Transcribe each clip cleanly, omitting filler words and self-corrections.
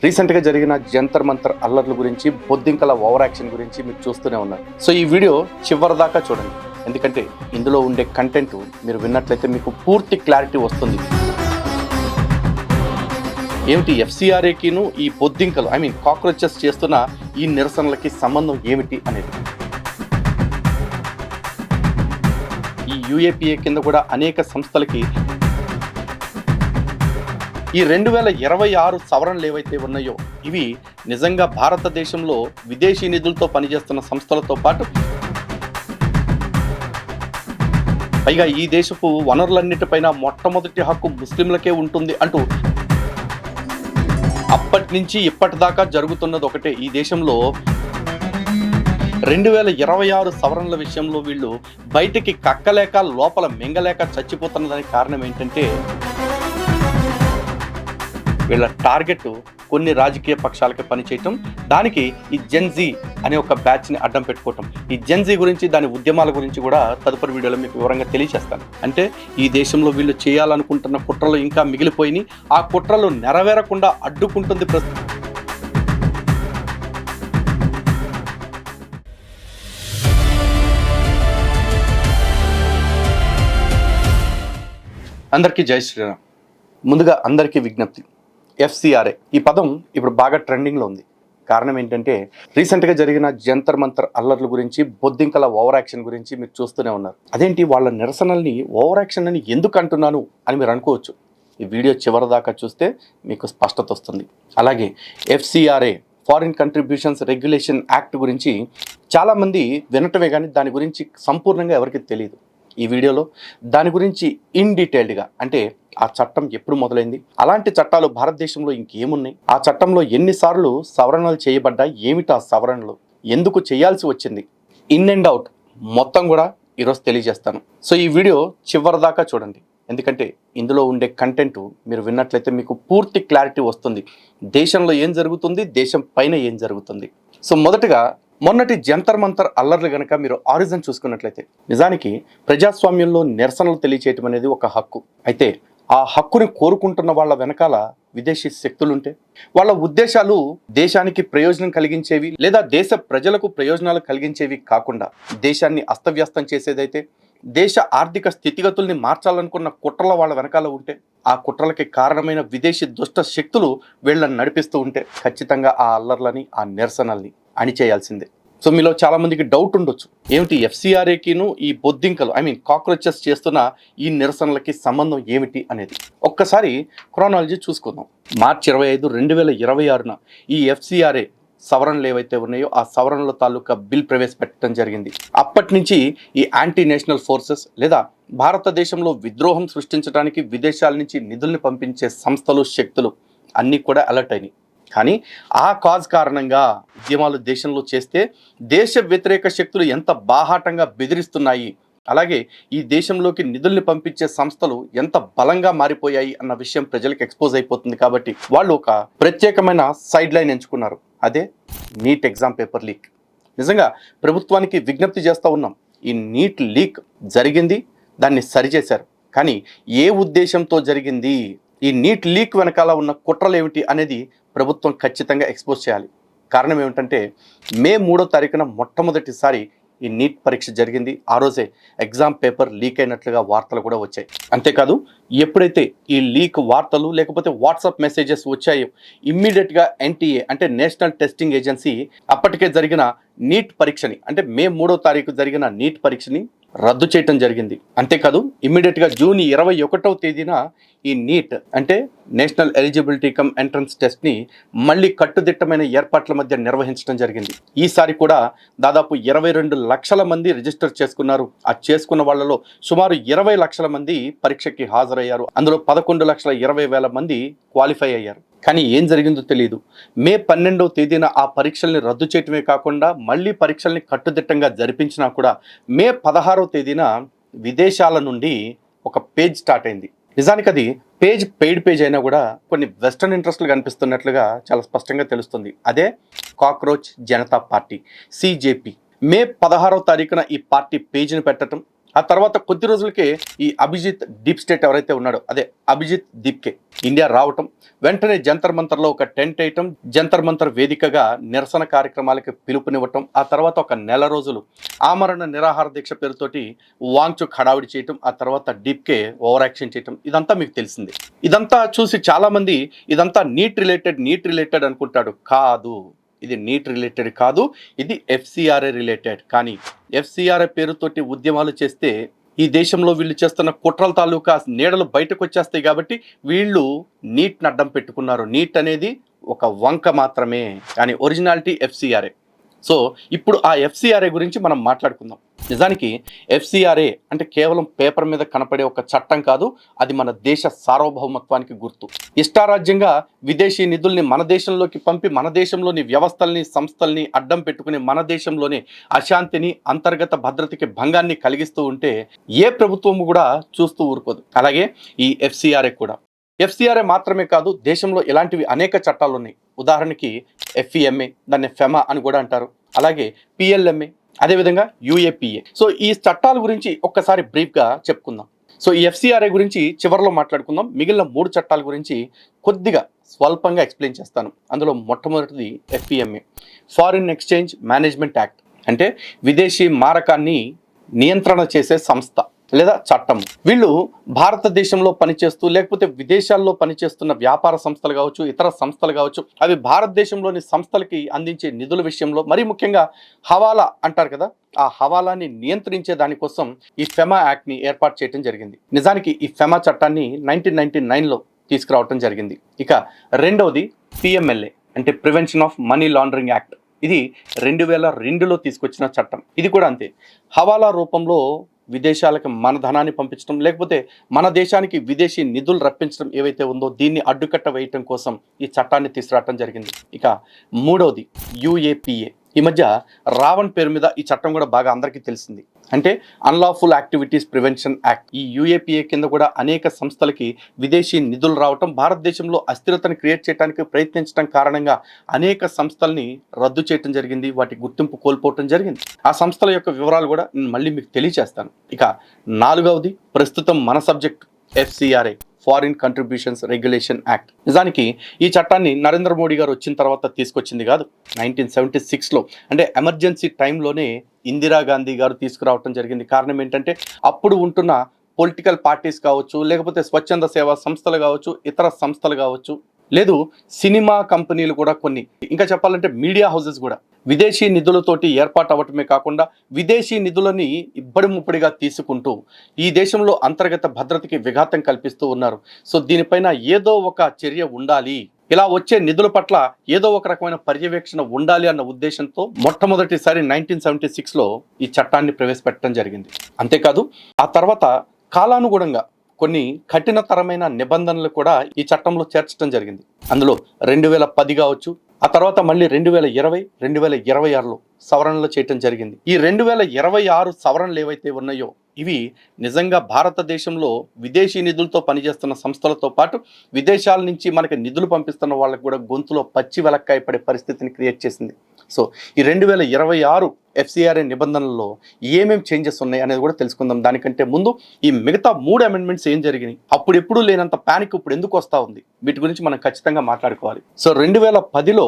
రీసెంట్గా జరిగిన జంతర్ మంతర్ అల్లర్ల గురించి, బొద్దింకల ఓవర్ యాక్షన్ గురించి మీరు చూస్తూనే ఉన్నారు. సో ఈ వీడియో చివరి దాకా చూడండి, ఎందుకంటే ఇందులో ఉండే కంటెంట్ మీరు విన్నట్లయితే మీకు పూర్తి క్లారిటీ వస్తుంది. ఏమిటి ఎఫ్సిఆర్ఏకిను ఈ బొద్దింకలు కాక్రోచెస్ చేస్తున్న ఈ నిరసనలకి సంబంధం ఏమిటి అనేది. ఈ యుఏపిఏ కింద కూడా అనేక సంస్థలకి ఈ 2026 సవరణలు ఏవైతే ఉన్నాయో ఇవి నిజంగా భారతదేశంలో విదేశీ నిధులతో పనిచేస్తున్న సంస్థలతో పాటు పైగా ఈ దేశపు వనరులన్నిటిపైన మొట్టమొదటి హక్కు ముస్లింలకే ఉంటుంది అంటూ అప్పటి నుంచి ఇప్పటిదాకా జరుగుతున్నది ఒకటే. ఈ దేశంలో 2026 సవరణల విషయంలో వీళ్ళు బయటికి కక్కలేక లోపల మింగలేక చచ్చిపోతున్నదానికి కారణం ఏంటంటే వీళ్ళ టార్గెట్ కొన్ని రాజకీయ పక్షాలకి పనిచేయటం, దానికి ఈ జెన్జీ అనే ఒక బ్యాచ్ని అడ్డం పెట్టుకోవటం. ఈ జెన్జీ గురించి, దాని ఉద్యమాల గురించి కూడా తదుపరి వీడియోలో మీకు వివరంగా తెలియజేస్తాను. అంటే ఈ దేశంలో వీళ్ళు చేయాలనుకుంటున్న కుట్రలు ఇంకా మిగిలిపోయినాయి, ఆ కుట్రలు నెరవేరకుండా అడ్డుకుంటుంది ప్రస్తుతం. అందరికీ జై శ్రీరామ్. ముందుగా అందరికీ విజ్ఞప్తి, ఎఫ్సిఆర్ఏ ఈ పదం ఇప్పుడు బాగా ట్రెండింగ్లో ఉంది. కారణం ఏంటంటే రీసెంట్గా జరిగిన జంతర్ మంతర్ అల్లర్ల గురించి, బొద్దింకల ఓవర్ యాక్షన్ గురించి మీరు చూస్తూనే ఉన్నారు. అదేంటి వాళ్ళ నిరసనల్ని ఓవర్ యాక్షన్ అని ఎందుకు అంటున్నాను అని మీరు అనుకోవచ్చు. ఈ వీడియో చివరి దాకా చూస్తే మీకు స్పష్టత వస్తుంది. అలాగే FCRA foreign contributions regulation act గురించి చాలామంది వినటమే కానీ దాని గురించి సంపూర్ణంగా ఎవరికి తెలియదు. ఈ వీడియోలో దాని గురించి ఇన్ డీటెయిల్డ్గా, అంటే ఆ చట్టం ఎప్పుడు మొదలైంది, అలాంటి చట్టాలు భారతదేశంలో ఇంకేమున్నాయి, ఆ చట్టంలో ఎన్నిసార్లు సవరణలు చేయబడ్డాయి, ఏమిటి ఆ సవరణలు, ఎందుకు చేయాల్సి వచ్చింది, ఇన్ అండ్ అవుట్ మొత్తం కూడా ఈరోజు తెలియజేస్తాను. సో ఈ వీడియో చివరి దాకా చూడండి, ఎందుకంటే ఇందులో ఉండే కంటెంట్ మీరు విన్నట్లయితే మీకు పూర్తి క్లారిటీ వస్తుంది. దేశంలో ఏం జరుగుతుంది, దేశం పైన ఏం జరుగుతుంది. సో మొదటగా మొన్నటి జంతర్ మంతర్ అల్లర్లు గనక మీరు ఆరిజిన్ చూసుకున్నట్లయితే, నిజానికి ప్రజాస్వామ్యంలో నిరసనలు తెలియచేయటం అనేది ఒక హక్కు. అయితే ఆ హక్కుని కోరుకుంటున్న వాళ్ళ వెనకాల విదేశీ శక్తులుంటే, వాళ్ళ ఉద్దేశాలు దేశానికి ప్రయోజనం కలిగించేవి లేదా దేశ ప్రజలకు ప్రయోజనాలు కలిగించేవి కాకుండా దేశాన్ని అస్తవ్యస్తం చేసేదైతే, దేశ ఆర్థిక స్థితిగతుల్ని మార్చాలనుకున్న కుట్రల వాళ్ళ వెనకాల ఉంటే, ఆ కుట్రలకి కారణమైన విదేశీ దుష్ట శక్తులు వీళ్ళని నడిపిస్తూ ఉంటే ఖచ్చితంగా ఆ అల్లర్లని, ఆ నిరసనల్ని అణిచేయాల్సిందే. సో మీలో చాలా మందికి డౌట్ ఉండొచ్చు, ఏమిటి ఎఫ్సిఆర్ఏకిను ఈ బొద్దింకలు కాక్రోచెస్ చేస్తున్న ఈ నిరసనలకి సంబంధం ఏమిటి అనేది. ఒక్కసారి క్రోనాలజీ చూసుకుందాం. మార్చి 25, 2026 ఈ ఎఫ్సిఆర్ఏ సవరణలు ఏవైతే ఉన్నాయో ఆ సవరణల తాలూకా బిల్ ప్రవేశపెట్టడం జరిగింది. అప్పటి నుంచి ఈ యాంటీ నేషనల్ ఫోర్సెస్ లేదా భారతదేశంలో విద్రోహం సృష్టించడానికి విదేశాల నుంచి నిధుల్ని పంపించే సంస్థలు, శక్తులు అన్నీ కూడా అలర్ట్ అయినాయి. కానీ ఆ కాజ్ కారణంగా ఉద్యమాలు దేశంలో చేస్తే దేశ వ్యతిరేక శక్తులు ఎంత బాహాటంగా బెదిరిస్తున్నాయి, అలాగే ఈ దేశంలోకి నిధుల్ని పంపించే సంస్థలు ఎంత బలంగా మారిపోయాయి అన్న విషయం ప్రజలకు ఎక్స్పోజ్ అయిపోతుంది. కాబట్టి వాళ్ళు ఒక ప్రత్యేకమైన సైడ్ లైన్ ఎంచుకున్నారు, అదే నీట్ ఎగ్జామ్ పేపర్ లీక్. నిజంగా ప్రభుత్వానికి విజ్ఞప్తి చేస్తూ ఉన్నాం, ఈ నీట్ లీక్ జరిగింది, దాన్ని సరిచేశారు, కానీ ఏ ఉద్దేశంతో జరిగింది, ఈ నీట్ లీక్ వెనకాల ఉన్న కుట్రలు ఏమిటి అనేది ప్రభుత్వం ఖచ్చితంగా ఎక్స్పోజ్ చేయాలి. కారణం ఏమిటంటే మే 3వ తారీఖున మొట్టమొదటిసారి ఈ నీట్ పరీక్ష జరిగింది. ఆ రోజే ఎగ్జామ్ పేపర్ లీక్ అయినట్లుగా వార్తలు కూడా వచ్చాయి. అంతేకాదు, ఎప్పుడైతే ఈ లీక్ వార్తలు లేకపోతే వాట్సాప్ మెసేజెస్ వచ్చాయో ఇమ్మీడియట్గా ఎన్టీఏ అంటే నేషనల్ టెస్టింగ్ ఏజెన్సీ అప్పటికే జరిగిన నీట్ పరీక్షని, అంటే మే 3వ తారీఖు జరిగిన నీట్ పరీక్షని రద్దు చేయటం జరిగింది. అంతేకాదు, ఇమ్మీడియట్గా జూన్ 21వ తేదీన ఈ నీట్ అంటే నేషనల్ ఎలిజిబిలిటీ కమ్ ఎంట్రన్స్ టెస్ట్ని మళ్ళీ కట్టుదిట్టమైన ఏర్పాట్ల మధ్య నిర్వహించడం జరిగింది. ఈసారి కూడా దాదాపు 22 లక్షల మంది రిజిస్టర్ చేసుకున్నారు. ఆ చేసుకున్న వాళ్ళలో సుమారు 20 లక్షల మంది పరీక్షకి హాజరయ్యారు. అందులో 11,20,000 మంది క్వాలిఫై అయ్యారు. కానీ ఏం జరిగిందో తెలియదు. మే 12వ తేదీన ఆ పరీక్షల్ని రద్దు చేయటమే కాకుండా మళ్ళీ పరీక్షల్ని కట్టుదిట్టంగా జరిపించినా కూడా మే 16వ తేదీన విదేశాల నుండి ఒక పేజ్ స్టార్ట్ అయింది. నిజానికి అది పెయిడ్ పేజ్ అయినా కూడా కొన్ని వెస్టర్న్ ఇంట్రెస్ట్లు కనిపిస్తున్నట్లుగా చాలా స్పష్టంగా తెలుస్తుంది. అదే కాక్రోచ్ జనతా పార్టీ, సిజేపీ. మే 16వ తారీఖున ఈ పార్టీ పేజీని పెట్టడం, ఆ తర్వాత కొద్ది రోజులకే ఈ అభిజిత్ డీప్ స్టేట్ ఎవరైతే ఉన్నాడో అదే అభిజిత్ దీప్కే ఇండియా రావటం, వెంటనే జంతర్ మంతర్లో ఒక టెంట్ వేయటం, జంతర్ మంతర్ వేదికగా నిరసన కార్యక్రమాలకి పిలుపునివ్వటం, ఆ తర్వాత ఒక నెల రోజులు ఆమరణ నిరాహార దీక్ష పేరుతోటి వాంగ్చుక్ హడావిడి చేయటం, ఆ తర్వాత డీప్కే ఓవర్ యాక్షన్ చేయటం, ఇదంతా మీకు తెలిసిందే. ఇదంతా చూసి చాలా మంది ఇదంతా నీట్ రిలేటెడ్ అనుకుంటాడు. కాదు, ఇది నీట్ రిలేటెడ్ కాదు, ఇది ఎఫ్సిఆర్ఏ రిలేటెడ్. కానీ ఎఫ్సిఆర్ఏ పేరుతోటి ఉద్యమాలు చేస్తే ఈ దేశంలో వీళ్ళు చేస్తున్న కుట్రల తాలూకా నీడలు బయటకు వచ్చేస్తాయి. కాబట్టి వీళ్ళు నీట్ని అడ్డం పెట్టుకున్నారు. నీట్ అనేది ఒక వంక మాత్రమే, కానీ ఒరిజినాలిటీ ఎఫ్సిఆర్ఏ. సో ఇప్పుడు ఆ ఎఫ్సిఆర్ఏ గురించి మనం మాట్లాడుకుందాం. నిజానికి ఎఫ్సిఆర్ఏ అంటే కేవలం పేపర్ మీద కనపడే ఒక చట్టం కాదు, అది మన దేశ సార్వభౌమత్వానికి గుర్తు. ఇష్టారాజ్యంగా విదేశీ నిధుల్ని మన దేశంలోకి పంపి మన దేశంలోని వ్యవస్థల్ని సంస్థల్ని అడ్డం పెట్టుకుని మన దేశంలోని అశాంతిని అంతర్గత భద్రతకి భంగాన్ని కలిగిస్తూ ఉంటే ఏ ప్రభుత్వము కూడా చూస్తూ ఊరుకోదు. అలాగే ఈ ఎఫ్సిఆర్ఏ కూడా. ఎఫ్సిఆర్ఏ మాత్రమే కాదు, దేశంలో ఇలాంటివి అనేక చట్టాలు ఉన్నాయి. ఉదాహరణకి ఎఫ్ఈఎంఏ, దాన్ని ఫెమా అని కూడా అంటారు. అలాగే పిఎల్ఎంఏ, అదేవిధంగా యూఏపిఏ. సో ఈ చట్టాల గురించి ఒక్కసారి బ్రీఫ్గా చెప్పుకుందాం. సో ఈ ఎఫ్సిఆర్ఏ గురించి చివరిలో మాట్లాడుకుందాం. మిగిలిన 3 చట్టాల గురించి కొద్దిగా స్వల్పంగా ఎక్స్ప్లెయిన్ చేస్తాను. అందులో మొట్టమొదటిది FEMA, foreign exchange management act. అంటే విదేశీ మారకాన్ని నియంత్రణ చేసే సంస్థ లేదా చట్టం. వీళ్ళు భారతదేశంలో పనిచేస్తూ లేకపోతే విదేశాల్లో పనిచేస్తున్న వ్యాపార సంస్థలు కావచ్చు, ఇతర సంస్థలు కావచ్చు, అవి భారతదేశంలోని సంస్థలకి అందించే నిధుల విషయంలో, మరీ ముఖ్యంగా హవాలా అంటారు కదా, ఆ హవాలాని నియంత్రించే దానికోసం ఈ ఫెమా యాక్ట్ని ఏర్పాటు చేయడం జరిగింది. నిజానికి ఈ ఫెమా చట్టాన్ని 1999లో తీసుకురావటం జరిగింది. ఇక రెండవది పిఎంఎల్ఏ అంటే prevention of money laundering act. ఇది 2002లో తీసుకొచ్చిన చట్టం. ఇది కూడా అంతే, హవాలా రూపంలో విదేశాలకు మన ధనాన్ని పంపించడం లేకపోతే మన దేశానికి విదేశీ నిధులు రప్పించడం ఏవైతే ఉందో దీన్ని అడ్డుకట్ట వేయటం కోసం ఈ చట్టాన్ని తీసుకురావటం జరిగింది. ఇక మూడవది యూఏపిఏ. ఈ మధ్య రావణ్ పేరు మీద ఈ చట్టం కూడా బాగా అందరికీ తెలిసింది. అంటే అన్లాఫుల్ యాక్టివిటీస్ ప్రివెన్షన్ యాక్ట్. ఈ యూఏపిఏ కింద కూడా అనేక సంస్థలకి విదేశీ నిధులు రావటం, భారతదేశంలో అస్థిరతను క్రియేట్ చేయడానికి ప్రయత్నించడం కారణంగా అనేక సంస్థల్ని రద్దు చేయటం జరిగింది, వాటి గుర్తింపు కోల్పోవటం జరిగింది. ఆ సంస్థల యొక్క వివరాలు కూడా నేను మళ్ళీ మీకు తెలియజేస్తాను. ఇక నాలుగవది ప్రస్తుతం మన subject FCRA, foreign contributions regulation act. నిజానికి ఈ చట్టాన్ని నరేంద్ర మోడీ గారు వచ్చిన తర్వాత తీసుకొచ్చింది కాదు, 1976లో అంటే ఎమర్జెన్సీ టైంలోనే ఇందిరాగాంధీ గారు తీసుకురావటం జరిగింది. కారణం ఏంటంటే అప్పుడు ఉంటున్న పొలిటికల్ పార్టీస్ కావచ్చు, లేకపోతే స్వచ్ఛంద సేవా సంస్థలు కావచ్చు, ఇతర సంస్థలు కావచ్చు, లేదు సినిమా కంపెనీలు కూడా కొన్ని, ఇంకా చెప్పాలంటే మీడియా హౌసెస్ కూడా విదేశీ నిధులతోటి ఏర్పాటు అవ్వటమే కాకుండా విదేశీ నిధులని ఇబ్బడి ముప్పడిగా తీసుకుంటూ ఈ దేశంలో అంతర్గత భద్రతకి విఘాతం కల్పిస్తూ ఉన్నారు. సో దీనిపైన ఏదో ఒక చర్య ఉండాలి, ఇలా వచ్చే నిధుల పట్ల ఏదో ఒక రకమైన పర్యవేక్షణ ఉండాలి అన్న ఉద్దేశంతో మొట్టమొదటిసారి 1976లో ఈ చట్టాన్ని ప్రవేశపెట్టడం జరిగింది. అంతేకాదు ఆ తర్వాత కాలానుగుణంగా కొన్ని కఠినతరమైన నిబంధనలు కూడా ఈ చట్టంలో చేర్చడం జరిగింది. అందులో 2010 కావచ్చు, ఆ తర్వాత మళ్ళీ 2020, 2026లో సవరణలు చేయటం జరిగింది. ఈ 2026 సవరణలు ఏవైతే ఉన్నాయో ఇవి నిజంగా భారతదేశంలో విదేశీ నిధులతో పనిచేస్తున్న సంస్థలతో పాటు విదేశాల నుంచి మనకి నిధులు పంపిస్తున్న వాళ్ళకి కూడా గొంతులో పచ్చి వెలక్కాయ పడే పరిస్థితిని క్రియేట్ చేసింది. సో ఈ 2026 ఎఫ్సిఆర్ఏ నిబంధనల్లో ఏమేమి చేంజెస్ ఉన్నాయి అనేది కూడా తెలుసుకుందాం. దానికంటే ముందు ఈ మిగతా 3 అమెండ్మెంట్స్ ఏం జరిగినాయి, అప్పుడు ఎప్పుడు లేనంత ప్యానిక్ ఇప్పుడు ఎందుకు వస్తూ ఉంది, వీటి గురించి మనం ఖచ్చితంగా మాట్లాడుకోవాలి. సో 2010లో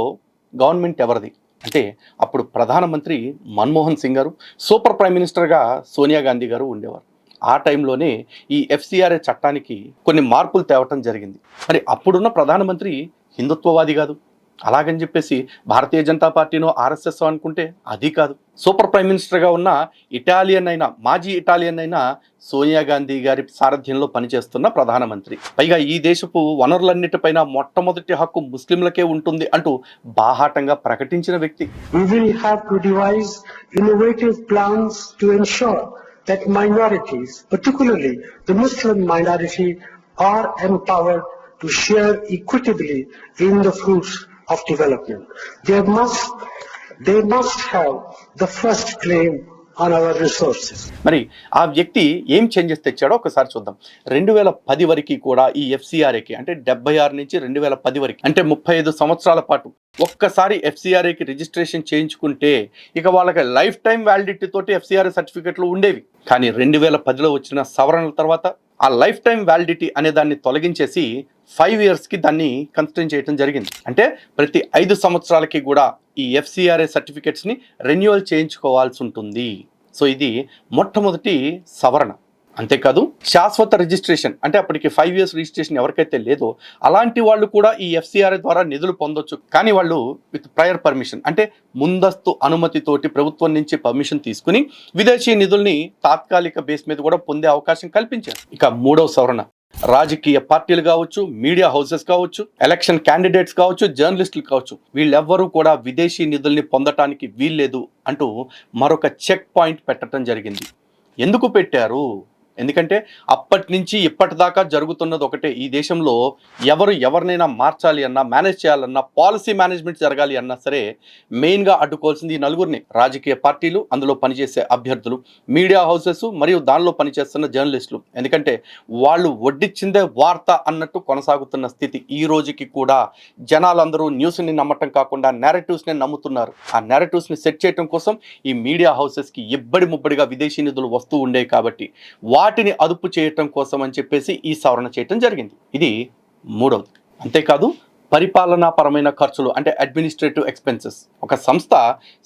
గవర్నమెంట్ ఎవరిది అంటే అప్పుడు ప్రధానమంత్రి మన్మోహన్ సింగ్ గారు, సూపర్ ప్రైమ్ మినిస్టర్గా సోనియా గాంధీ గారు ఉండేవారు. ఆ టైంలోనే ఈ ఎఫ్సిఆర్ఏ చట్టానికి కొన్ని మార్పులు తేవటం జరిగింది. మరి అప్పుడున్న ప్రధానమంత్రి హిందుత్వవాది కాదు, అలాగని చెప్పేసి భారతీయ జనతా పార్టీనో ఆర్ఎస్ఎస్ అనుకుంటే అది కాదు. సూపర్ ప్రైమ్ మినిస్టర్గా ఉన్న మాజీ ఇటాలియన్ అయిన సోనియా గాంధీ గారి సారథ్యంలో పనిచేస్తున్న ప్రధానమంత్రి, పైగా ఈ దేశపు వనరులన్నిటిపైన మొట్టమొదటి హక్కు ముస్లింలకే ఉంటుంది అంటూ బాహాటంగా ప్రకటించిన వ్యక్తి. We will have to devise innovative plans to ensure that minorities, particularly the Muslim minority, are empowered to share equitably in the fruits of development. They must have the first claim on our resources. మరి ఆ వ్యక్తి ఏం changes తెచ్చాడో ఒకసారి చూద్దాం. 2010 వరకు కూడా ఈ ఎఫ్సిఆర్ఏకి అంటే 76 నుంచి 2010 వరకు అంటే 35 సంవత్సరాల పాటు ఒక్కసారి ఎఫ్సిఆర్ఏకి రిజిస్ట్రేషన్ చేయించుకుంటే ఇక వాళ్ళకి లైఫ్ టైం వ్యాలిడిటీ తోటి ఎఫ్సిఆర్ఏ సర్టిఫికెట్లు ఉండేవి. కానీ 2010లో వచ్చిన సవరణల తర్వాత ఆ లైఫ్ టైం వ్యాలిడిటీ అనే దాన్ని తొలగించేసి 5 yearsకి దాన్ని కన్స్ట్రెయిన్ చేయడం జరిగింది. అంటే ప్రతి 5 సంవత్సరాలకి కూడా ఈ ఎఫ్సిఆర్ఏ సర్టిఫికెట్స్ని రెన్యువల్ చేయించుకోవాల్సి ఉంటుంది. సో ఇది మొట్టమొదటి సవరణ. అంతేకాదు శాశ్వత రిజిస్ట్రేషన్ అంటే అప్పటికి 5 years రిజిస్ట్రేషన్ ఎవరికైతే లేదో అలాంటి వాళ్ళు కూడా ఈ ఎఫ్సిఆర్ఏ ద్వారా నిధులు పొందొచ్చు. కానీ వాళ్ళు విత్ ప్రయర్ పర్మిషన్ అంటే ముందస్తు అనుమతితోటి ప్రభుత్వం నుంచి పర్మిషన్ తీసుకుని విదేశీ నిధుల్ని తాత్కాలిక బేస్ మీద కూడా పొందే అవకాశం కల్పించారు. ఇక మూడవ సవరణ రాజకీయ పార్టీలు కావచ్చు, మీడియా హౌసెస్ కావచ్చు, ఎలక్షన్ క్యాండిడేట్స్ కావచ్చు, జర్నలిస్టులు కావచ్చు, వీళ్ళెవ్వరూ కూడా విదేశీ నిధుల్ని పొందటానికి వీల్లేదు అంటూ మరొక చెక్ పాయింట్ పెట్టడం జరిగింది. ఎందుకు పెట్టారు? ఎందుకంటే అప్పటి నుంచి ఇప్పటిదాకా జరుగుతున్నది ఒకటే. ఈ దేశంలో ఎవరినైనా మార్చాలి అన్నా, మేనేజ్ చేయాలన్నా, పాలసీ మేనేజ్మెంట్ జరగాలి అన్నా సరే మెయిన్గా అడ్డుకోవాల్సింది ఈ నలుగురిని: రాజకీయ పార్టీలు, అందులో పనిచేసే అభ్యర్థులు, మీడియా హౌసెస్ మరియు దానిలో పనిచేస్తున్న జర్నలిస్టులు. ఎందుకంటే వాళ్ళు వడ్డిచ్చిందే వార్త అన్నట్టు కొనసాగుతున్న స్థితి ఈ రోజుకి కూడా. జనాలందరూ న్యూస్ని నమ్మటం కాకుండా నేరేటివ్స్ని నమ్ముతున్నారు. ఆ నేరేటివ్స్ని సెట్ చేయడం కోసం ఈ మీడియా హౌసెస్కి ఇబ్బడి ముబ్బడిగా విదేశీ నిధులు వస్తూ ఉండేవి. కాబట్టి వాటిని అదుపు చేయటం కోసం అని చెప్పేసి ఈ సవరణ చేయటం జరిగింది. ఇది మూడవది. అంతేకాదు పరిపాలనాపరమైన ఖర్చులు అంటే అడ్మినిస్ట్రేటివ్ ఎక్స్పెన్సెస్. ఒక సంస్థ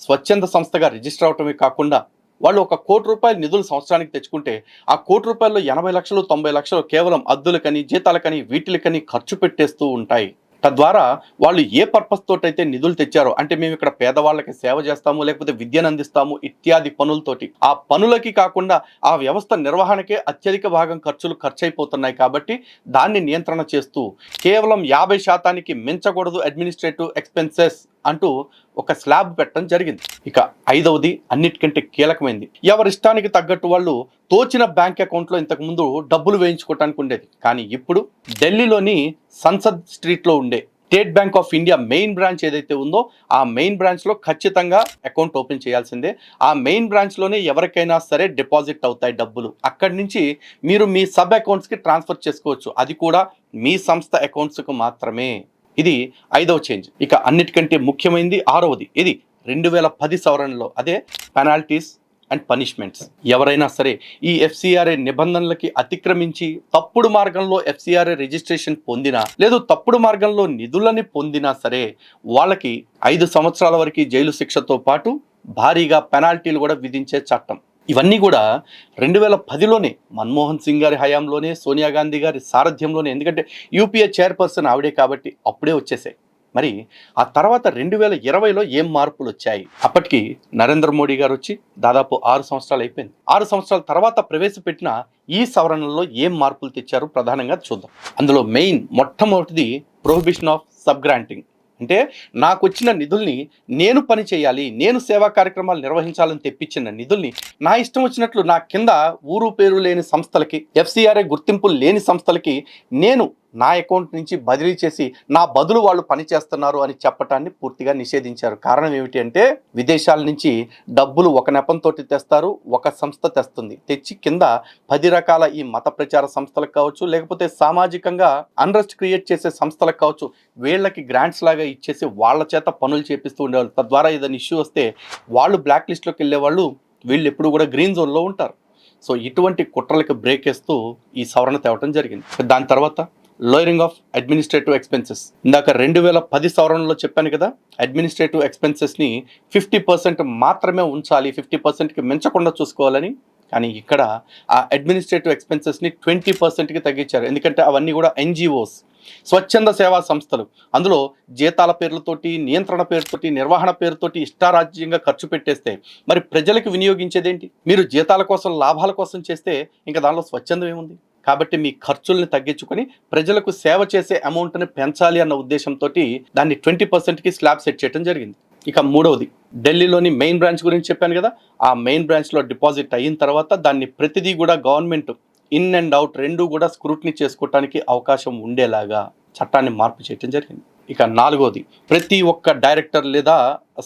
స్వచ్ఛంద సంస్థగా రిజిస్టర్ అవటమే కాకుండా వాళ్ళు ₹1 కోటి నిధులు సంవత్సరానికి తెచ్చుకుంటే ఆ ₹1 80 లక్షలు 90 లక్షలు కేవలం అద్దులకని, జీతాలకని, వీటిలకని ఖర్చు పెట్టేస్తూ ఉంటాయి. తద్వారా వాళ్ళు ఏ పర్పస్ తోటైతే నిధులు తెచ్చారో అంటే మేము ఇక్కడ పేదవాళ్ళకి సేవ చేస్తాము, లేకపోతే విద్యను అందిస్తాము ఇత్యాది పనులతోటి ఆ పనులకి కాకుండా ఆ వ్యవస్థ నిర్వహణకే అత్యధిక భాగం ఖర్చు అయిపోతున్నాయి. కాబట్టి దాన్ని నియంత్రణ చేస్తూ కేవలం 50% మించకూడదు అడ్మినిస్ట్రేటివ్ ఎక్స్పెన్సెస్ అంటూ ఒక స్లాబ్ పెట్టడం జరిగింది. ఇక ఐదవది అన్నిటికంటే కీలకమైంది. ఎవరిష్టానికి తగ్గట్టు వాళ్ళు తోచిన బ్యాంక్ అకౌంట్లో ఇంతకుముందు డబ్బులు వేయించుకోవటానికి ఉండేది. కానీ ఇప్పుడు ఢిల్లీలోని సంసద్ స్ట్రీట్లో ఉండే state bank of India main branch ఏదైతే ఉందో ఆ మెయిన్ బ్రాంచ్లో ఖచ్చితంగా అకౌంట్ ఓపెన్ చేయాల్సిందే. ఆ మెయిన్ బ్రాంచ్లోనే ఎవరికైనా సరే డిపాజిట్ అవుతాయి డబ్బులు. అక్కడి నుంచి మీరు మీ సబ్ అకౌంట్స్కి ట్రాన్స్ఫర్ చేసుకోవచ్చు. అది కూడా మీ సంస్థ అకౌంట్స్కు మాత్రమే. ఇది ఐదవ చేంజ్. ఇక అన్నిటికంటే ముఖ్యమైనది ఆరవది. ఇది 2010 సవరణలో, అదే పెనాల్టీస్ అండ్ పనిష్మెంట్స్. ఎవరైనా సరే ఈ ఎఫ్సిఆర్ఏ నిబంధనలకి అతిక్రమించి తప్పుడు మార్గంలో ఎఫ్సిఆర్ఏ రిజిస్ట్రేషన్ పొందినా లేదు తప్పుడు మార్గంలో నిధులని పొందినా సరే వాళ్ళకి 5 సంవత్సరాల వరకు జైలు శిక్షతో పాటు భారీగా పెనాల్టీలు కూడా విధించే చట్టం. ఇవన్నీ కూడా 2010లోనే మన్మోహన్ సింగ్ గారి హయాంలోనే, సోనియా గాంధీ గారి సారథ్యంలోనే, ఎందుకంటే యూపీఏ చైర్పర్సన్ ఆవిడే కాబట్టి అప్పుడే వచ్చేసాయి. మరి ఆ తర్వాత 2020లో ఏం మార్పులు వచ్చాయి? అప్పటికి నరేంద్ర మోడీ గారు వచ్చి దాదాపు 6 సంవత్సరాలు అయిపోయింది. 6 సంవత్సరాల తర్వాత ప్రవేశపెట్టిన ఈ సవరణలో ఏం మార్పులు తెచ్చారు ప్రధానంగా చూద్దాం. అందులో మొట్టమొదటిది ప్రొహిబిషన్ ఆఫ్ సబ్ గ్రాంటింగ్. అంటే నాకు వచ్చిన నిధుల్ని నేను పని చేయాలి, నేను సేవా కార్యక్రమాలు నిర్వహించాలని తెప్పించిన నిధుల్ని నా ఇష్టం వచ్చినట్లు నా కింద ఊరు పేరు లేని సంస్థలకి, ఎఫ్సిఆర్ఏ గుర్తింపులు లేని సంస్థలకి నేను నా అకౌంట్ నుంచి బదిలీ చేసి నా బదులు వాళ్ళు పనిచేస్తున్నారు అని చెప్పటాన్ని పూర్తిగా నిషేధించారు. కారణం ఏమిటి అంటే విదేశాల నుంచి డబ్బులు ఒక నెపంతో తెస్తారు, ఒక సంస్థ తెస్తుంది. తెచ్చి కింద 10 రకాల ఈ మత ప్రచార సంస్థలకు కావచ్చు, లేకపోతే సామాజికంగా అన్రెస్ట్ క్రియేట్ చేసే సంస్థలకు కావచ్చు, వీళ్ళకి గ్రాంట్స్ లాగా ఇచ్చేసి వాళ్ళ చేత పనులు చేపిస్తూ ఉండేవాళ్ళు. తద్వారా ఏదైనా ఇష్యూ వస్తే వాళ్ళు బ్లాక్ లిస్ట్లోకి వెళ్ళేవాళ్ళు, వీళ్ళు ఎప్పుడు కూడా గ్రీన్ జోన్లో ఉంటారు. సో ఇటువంటి కుట్రలకు బ్రేక్ వేస్తూ ఈ సవరణ తేవటం జరిగింది. దాని తర్వాత లోయరింగ్ ఆఫ్ అడ్మినిస్ట్రేటివ్ ఎక్స్పెన్సెస్. ఇందాక 2010 సవరణలో చెప్పాను కదా, అడ్మినిస్ట్రేటివ్ ఎక్స్పెన్సెస్ని 50% మాత్రమే ఉంచాలి, 50%కి మించకుండా చూసుకోవాలని. కానీ ఇక్కడ ఆ అడ్మినిస్ట్రేటివ్ ఎక్స్పెన్సెస్ని 20%కి తగ్గించారు. ఎందుకంటే అవన్నీ కూడా ఎన్జిఓస్, స్వచ్ఛంద సేవా సంస్థలు. అందులో జీతాల పేర్లతోటి, నియంత్రణ పేరుతోటి, నిర్వహణ పేరుతోటి ఇష్టారాజ్యంగా ఖర్చు పెట్టేస్తే మరి ప్రజలకు వినియోగించేదేంటి? మీరు జీతాల కోసం, లాభాల కోసం చేస్తే ఇంకా దానిలో స్వచ్ఛందం ఏముంది? కాబట్టి మీ ఖర్చుల్ని తగ్గించుకొని ప్రజలకు సేవ చేసే అమౌంట్ని పెంచాలి అన్న ఉద్దేశంతో దాన్ని 20%కి స్లాబ్ సెట్ చేయడం జరిగింది. ఇక మూడవది ఢిల్లీలోని మెయిన్ బ్రాంచ్ గురించి చెప్పాను కదా, ఆ మెయిన్ బ్రాంచ్లో డిపాజిట్ అయిన తర్వాత దాన్ని ప్రతిదీ కూడా గవర్నమెంట్ ఇన్ అండ్ అవుట్ 2 కూడా స్క్రూటినీ చేసుకోవటానికి అవకాశం ఉండేలాగా చట్టాన్ని మార్పు చేయడం జరిగింది. ఇక నాలుగోది, ప్రతి ఒక్క డైరెక్టర్ లేదా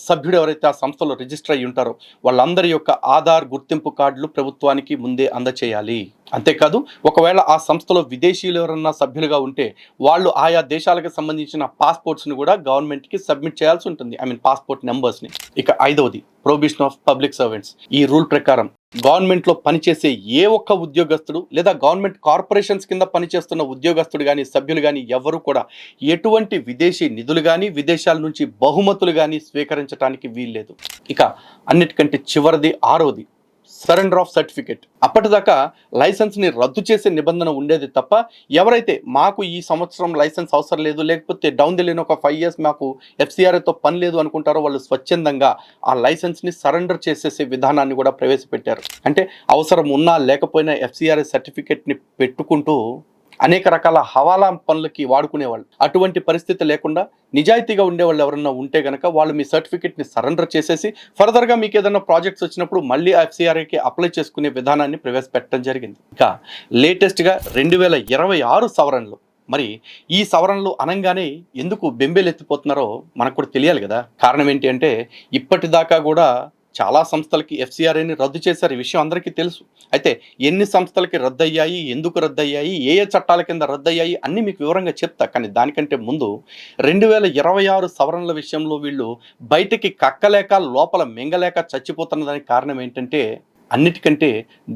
సభ్యుడు ఎవరైతే ఆ సంస్థలో రిజిస్టర్ అయ్యి ఉంటారో వాళ్ళందరి యొక్క ఆధార్ గుర్తింపు కార్డులు ప్రభుత్వానికి ముందే అందచేయాలి. అంతేకాదు ఒకవేళ ఆ సంస్థలో విదేశీయులు ఎవరన్నా సభ్యులుగా ఉంటే వాళ్ళు ఆయా దేశాలకు సంబంధించిన పాస్పోర్ట్స్ని కూడా గవర్నమెంట్కి సబ్మిట్ చేయాల్సి ఉంటుంది, పాస్పోర్ట్ నెంబర్స్ని. ఇక ఐదవది, ప్రొహిబిషన్ ఆఫ్ పబ్లిక్ సర్వెంట్స్. ఈ రూల్ ప్రకారం గవర్నమెంట్లో పనిచేసే ఏ ఒక్క ఉద్యోగస్తుడు లేదా గవర్నమెంట్ కార్పొరేషన్స్ కింద పనిచేస్తున్న ఉద్యోగస్తుడు కానీ సభ్యులు కానీ ఎవరు కూడా ఎటువంటి విదేశీ నిధులు కానీ విదేశాల నుంచి బహుమతులు కానీ స్వీకరించడానికి వీల్లేదు. ఇక అన్నిటికంటే చివరిది ఆరోది, సరెండర్ ఆఫ్ సర్టిఫికేట్. అప్పటిదాకా లైసెన్స్ని రద్దు చేసే నిబంధన ఉండేది తప్ప ఎవరైతే మాకు ఈ సంవత్సరం లైసెన్స్ అవసరం లేదు, లేకపోతే డౌన్ ది లైన్ ఒక 5 years మాకు ఎఫ్సిఆర్ఏతో పని లేదు అనుకుంటారో వాళ్ళు స్వచ్ఛందంగా ఆ లైసెన్స్ని సరెండర్ చేసేసే విధానాన్ని కూడా ప్రవేశపెట్టారు. అంటే అవసరం ఉన్నా లేకపోయినా ఎఫ్సిఆర్ఏ సర్టిఫికేట్ని పెట్టుకుంటూ అనేక రకాల హవాలా పనులకి వాడుకునేవాళ్ళు. అటువంటి పరిస్థితి లేకుండా నిజాయితీగా ఉండేవాళ్ళు ఎవరన్నా ఉంటే కనుక వాళ్ళు మీ సర్టిఫికేట్ని సరెండర్ చేసేసి ఫర్దర్గా మీకు ఏదైనా ప్రాజెక్ట్స్ వచ్చినప్పుడు మళ్ళీ ఎఫ్సిఆర్ఏకి అప్లై చేసుకునే విధానాన్ని ప్రవేశపెట్టడం జరిగింది. ఇంకా లేటెస్ట్గా 2026 సవరణలు. మరి ఈ సవరణలు అనగానే ఎందుకు బెంబేలెత్తిపోతున్నారో మనకు కూడా తెలియాలి కదా. కారణం ఏంటి అంటే ఇప్పటిదాకా కూడా చాలా సంస్థలకి ఎఫ్సిఆర్ఏని రద్దు చేశారు, ఈ విషయం అందరికీ తెలుసు. అయితే ఎన్ని సంస్థలకి రద్దయ్యాయి, ఎందుకు రద్దయ్యాయి, ఏ ఏ చట్టాల కింద రద్దయ్యాయి అన్నీ మీకు వివరంగా చెప్తా. కానీ దానికంటే ముందు 2026 సవరణల విషయంలో వీళ్ళు బయటికి కక్కలేక లోపల మింగలేక చచ్చిపోతున్న దానికి కారణం ఏంటంటే అన్నిటికంటే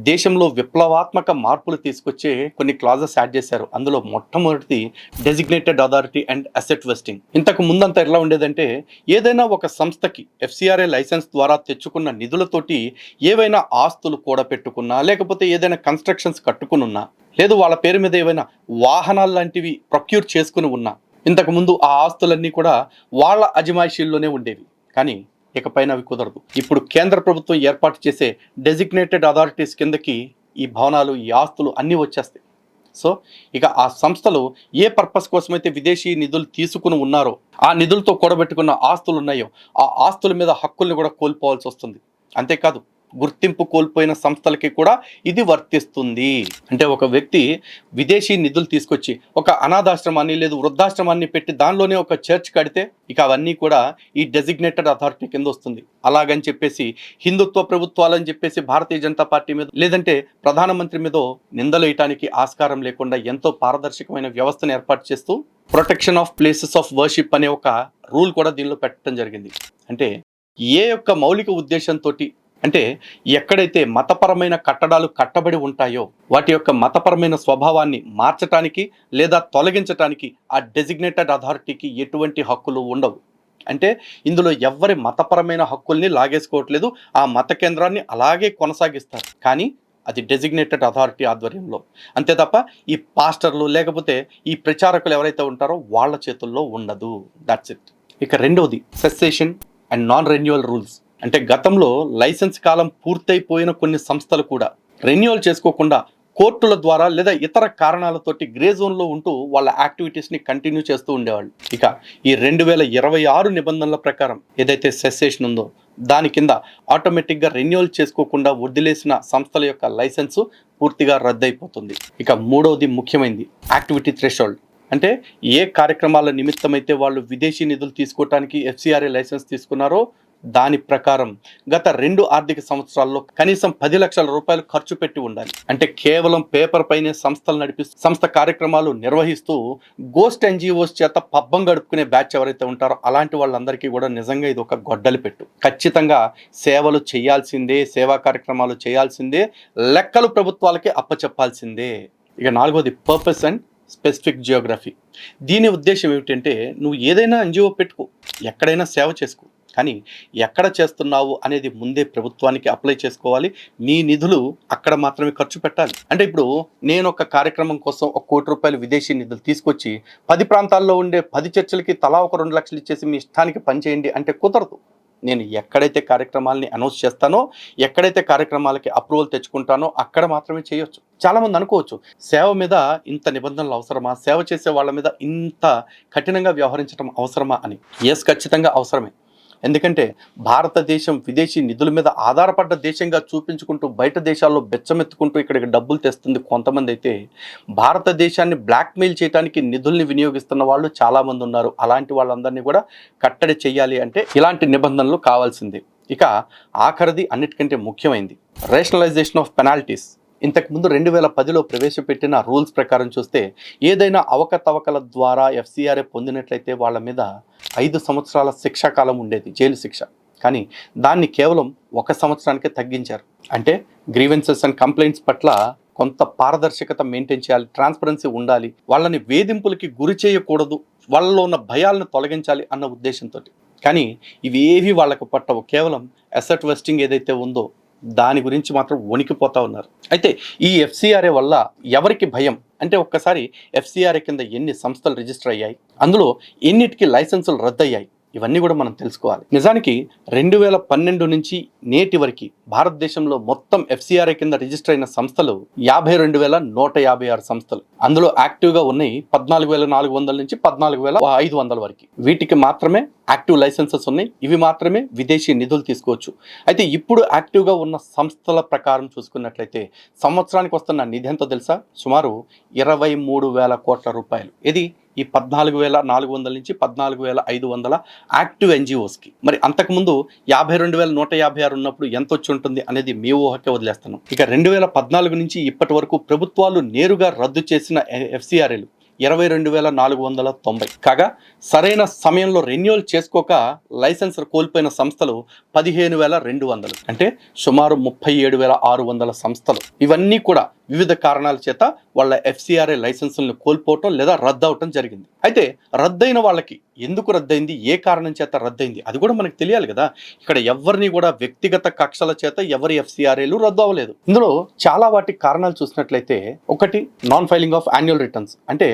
దేశంలో విప్లవాత్మక మార్పులు తీసుకొచ్చే కొన్ని క్లాజెస్ యాడ్ చేశారు. అందులో మొట్టమొదటిది డెసిగ్నేటెడ్ అథారిటీ అండ్ అసెట్ వెస్టింగ్. ఇంతకు ముందంతా ఎలా ఉండేదంటే ఏదైనా ఒక సంస్థకి ఎఫ్సిఆర్ఏ లైసెన్స్ ద్వారా తెచ్చుకున్న నిధులతోటి ఏవైనా ఆస్తులు కూడపెట్టుకున్నా, లేకపోతే ఏదైనా కన్స్ట్రక్షన్స్ కట్టుకుని ఉన్నా, లేదు వాళ్ళ పేరు మీద ఏవైనా వాహనాలు లాంటివి ప్రొక్యూర్ చేసుకుని ఉన్నా, ఇంతకుముందు ఆ ఆస్తులన్నీ కూడా వాళ్ళ అజమాయిషీల్లోనే ఉండేవి. కానీ ఇకపైన అవి కుదరదు. ఇప్పుడు కేంద్ర ప్రభుత్వం ఏర్పాటు చేసే డెసిగ్నేటెడ్ అథారిటీస్ కిందకి ఈ భవనాలు, ఈ ఆస్తులు అన్నీ వచ్చేస్తాయి. సో ఇక ఆ సంస్థలు ఏ పర్పస్ కోసమైతే విదేశీ నిధులు తీసుకుని ఉన్నారో, ఆ నిధులతో కూడబెట్టుకున్న ఆస్తులు ఉన్నాయో ఆ ఆస్తుల మీద హక్కుల్ని కూడా కోల్పోవాల్సి వస్తుంది. అంతేకాదు గుర్తింపు కోల్పోయిన సంస్థలకి కూడా ఇది వర్తిస్తుంది. అంటే ఒక వ్యక్తి విదేశీ నిధులు తీసుకొచ్చి ఒక అనాథాశ్రమాన్ని లేదు వృద్ధాశ్రమాన్ని పెట్టి దానిలోనే ఒక చర్చ్ కడితే ఇక అవన్నీ కూడా ఈ డెసిగ్నేటెడ్ అథారిటీ కింద వస్తుంది. అలాగని చెప్పేసి హిందుత్వ ప్రభుత్వాలని చెప్పేసి భారతీయ జనతా పార్టీ మీద లేదంటే ప్రధానమంత్రి మీద నిందలు వేయటానికి ఆస్కారం లేకుండా ఎంతో పారదర్శకమైన వ్యవస్థను ఏర్పాటు చేస్తూ protection of places of worship అనే ఒక రూల్ కూడా దీనిలో పెట్టడం జరిగింది. అంటే ఏ యొక్క మౌలిక ఉద్దేశంతో, అంటే ఎక్కడైతే మతపరమైన కట్టడాలు కట్టబడి ఉంటాయో వాటి యొక్క మతపరమైన స్వభావాన్ని మార్చటానికి లేదా తొలగించటానికి ఆ డెసిగ్నేటెడ్ అథారిటీకి ఎటువంటి హక్కులు ఉండవు. అంటే ఇందులో ఎవరి మతపరమైన హక్కుల్ని లాగేసుకోవట్లేదు, ఆ మత కేంద్రాన్ని అలాగే కొనసాగిస్తారు. కానీ అది డెసిగ్నేటెడ్ అథారిటీ ఆధ్వర్యంలో, అంతే తప్ప ఈ పాస్టర్లు లేకపోతే ఈ ప్రచారకులు ఎవరైతే ఉంటారో వాళ్ళ చేతుల్లో ఉండదు. That's it. ఇక రెండవది cessation and non renewal rules. అంటే గతంలో లైసెన్స్ కాలం పూర్తయిపోయిన కొన్ని సంస్థలు కూడా రెన్యువల్ చేసుకోకుండా కోర్టుల ద్వారా లేదా ఇతర కారణాలతోటి గ్రే జోన్లో ఉంటూ వాళ్ళ యాక్టివిటీస్ని కంటిన్యూ చేస్తూ ఉండేవాళ్ళు. ఇక ఈ 2026 నిబంధనల ప్రకారం ఏదైతే సెసేషన్ ఉందో దాని కింద ఆటోమేటిక్గా రెన్యువల్ చేసుకోకుండా వదిలేసిన సంస్థల యొక్క లైసెన్సు పూర్తిగా రద్దయిపోతుంది. ఇక మూడవది ముఖ్యమైనది యాక్టివిటీ థ్రెషోల్డ్. అంటే ఏ కార్యక్రమాల నిమిత్తమైతే వాళ్ళు విదేశీ నిధులు తీసుకోవటానికి ఎఫ్సిఆర్ఏ లైసెన్స్ తీసుకున్నారో దాని ప్రకారం గత 2 ఆర్థిక సంవత్సరాల్లో కనీసం 10 లక్షల రూపాయలు ఖర్చు పెట్టి ఉండాలి. అంటే కేవలం పేపర్ పైనే సంస్థలు నడిపిస్తూ సంస్థ కార్యక్రమాలు నిర్వహిస్తూ గోస్ట్ ఎన్జిఓస్ చేత పబ్బం గడుపుకునే బ్యాచ్ ఎవరైతే ఉంటారో అలాంటి వాళ్ళందరికీ కూడా నిజంగా ఇది ఒక గొడ్డలి పెట్టు. ఖచ్చితంగా సేవలు చేయాల్సిందే, సేవా కార్యక్రమాలు చేయాల్సిందే, లెక్కలు ప్రభుత్వాలకి అప్పచెప్పాల్సిందే. ఇక నాలుగోది పర్పస్ అండ్ స్పెసిఫిక్ జియోగ్రఫీ. దీని ఉద్దేశం ఏమిటంటే నువ్వు ఏదైనా ఎన్జిఓ పెట్టుకో, ఎక్కడైనా సేవ చేసుకో, కానీ ఎక్కడ చేస్తున్నావు అనేది ముందే ప్రభుత్వానికి అప్లై చేసుకోవాలి. నీ నిధులు అక్కడ మాత్రమే ఖర్చు పెట్టాలి. అంటే ఇప్పుడు నేను ఒక కార్యక్రమం కోసం 1 కోటి రూపాయలు విదేశీ నిధులు తీసుకొచ్చి 10 ప్రాంతాల్లో ఉండే 10 చర్చలకి తలా ఒక 2 లక్షలు ఇచ్చేసి మీ ఇష్టానికి పనిచేయండి అంటే కుదరదు. నేను ఎక్కడైతే కార్యక్రమాలని అనౌన్స్ చేస్తానో, ఎక్కడైతే కార్యక్రమాలకి అప్రూవల్ తెచ్చుకుంటానో అక్కడ మాత్రమే చేయొచ్చు. చాలామంది అనుకోవచ్చు సేవ మీద ఇంత నిబంధనలు అవసరమా, సేవ చేసే వాళ్ళ మీద ఇంత కఠినంగా వ్యవహరించడం అవసరమా అని. ఎస్, ఖచ్చితంగా అవసరమే. ఎందుకంటే భారతదేశం విదేశీ నిధుల మీద ఆధారపడ్డ దేశంగా చూపించుకుంటూ బయట దేశాల్లో బెచ్చమెత్తుకుంటూ ఇక్కడికి డబ్బులు తెస్తుంది కొంతమంది అయితే, భారతదేశాన్ని బ్లాక్మెయిల్ చేయడానికి నిధుల్ని వినియోగిస్తున్న వాళ్ళు చాలామంది ఉన్నారు. అలాంటి వాళ్ళందరినీ కూడా కట్టడి చేయాలి అంటే ఇలాంటి నిబంధనలు కావాల్సిందే. ఇక ఆఖరిది అన్నిటికంటే ముఖ్యమైనది, రేషనలైజేషన్ ఆఫ్ పెనాల్టీస్. ఇంతకుముందు 2010లో ప్రవేశపెట్టిన రూల్స్ ప్రకారం చూస్తే ఏదైనా అవకతవకల ద్వారా ఎఫ్సిఆర్ఏ పొందినట్లయితే వాళ్ళ మీద 5 సంవత్సరాల శిక్షాకాలం ఉండేది, జైలు శిక్ష. కానీ దాన్ని కేవలం 1 సంవత్సరానికే తగ్గించారు. అంటే గ్రీవెన్సెస్ అండ్ కంప్లైంట్స్ పట్ల కొంత పారదర్శకత మెయింటైన్ చేయాలి, ట్రాన్స్పరెన్సీ ఉండాలి, వాళ్ళని వేధింపులకి గురి చేయకూడదు, వాళ్ళలో ఉన్న భయాలను తొలగించాలి అన్న ఉద్దేశంతో. కానీ ఇవేవి వాళ్ళకు పట్టవు. కేవలం అసెట్ వెస్టింగ్ ఏదైతే ఉందో దాని గురించి మాత్రం వణికిపోతా ఉన్నారు. అయితే ఈ ఎఫ్సిఆర్ఏ వల్ల ఎవరికి భయం అంటే, ఒక్కసారి ఎఫ్సిఆర్ఏ కింద ఎన్ని సంస్థలు రిజిస్టర్ అయ్యాయి, అందులో ఎన్నిటికి లైసెన్సులు రద్దయ్యాయి, ఇవన్నీ కూడా మనం తెలుసుకోవాలి. నిజానికి 2012 నుంచి నేటి వరకు భారతదేశంలో మొత్తం ఎఫ్సిఆర్ఏ కింద రిజిస్టర్ అయిన సంస్థలు 52,156 సంస్థలు. అందులో యాక్టివ్గా ఉన్నాయి 14,400 నుంచి 14,500 వరకు. వీటికి మాత్రమే యాక్టివ్ లైసెన్సెస్ ఉన్నాయి. ఇవి మాత్రమే విదేశీ నిధులు తీసుకోవచ్చు. అయితే ఇప్పుడు యాక్టివ్గా ఉన్న సంస్థల ప్రకారం చూసుకున్నట్లయితే సంవత్సరానికి వస్తున్న నిధి ఎంతో తెలుసా? సుమారు 23,000 కోట్ల రూపాయలు. ఇది ఈ 14,400 నుంచి 14,500 యాక్టివ్ ఎన్జిఓస్కి. మరి అంతకుముందు 52,156 ఉన్నప్పుడు ఎంత వచ్చి ఉంటుంది అనేది మీ ఊహకే వదిలేస్తున్నాం. ఇక 2014 నుంచి ఇప్పటి వరకు ప్రభుత్వాలు నేరుగా రద్దు చేసిన ఎఫ్సిఆర్ఏలు 22,490. కాగా సరైన సమయంలో రెన్యూవల్ చేసుకోక లైసెన్స్ కోల్పోయిన సంస్థలు 15,200. అంటే సుమారు 37,600 సంస్థలు. ఇవన్నీ కూడా వివిధ కారణాల చేత వాళ్ళ ఎఫ్సిఆర్ఏ లైసెన్సులను కోల్పోవటం లేదా రద్దు అవటం జరిగింది. అయితే రద్దయిన వాళ్ళకి ఎందుకు రద్దయింది, ఏ కారణం చేత రద్దయింది, అది కూడా మనకు తెలియాలి కదా. ఇక్కడ ఎవరిని కూడా వ్యక్తిగత కక్షల చేత ఎవరి ఎఫ్సిఆర్ఏలు రద్దు అవ్వలేదు. ఇందులో చాలా వాటి కారణాలు చూసినట్లయితే, ఒకటి non filing of annual returns. అంటే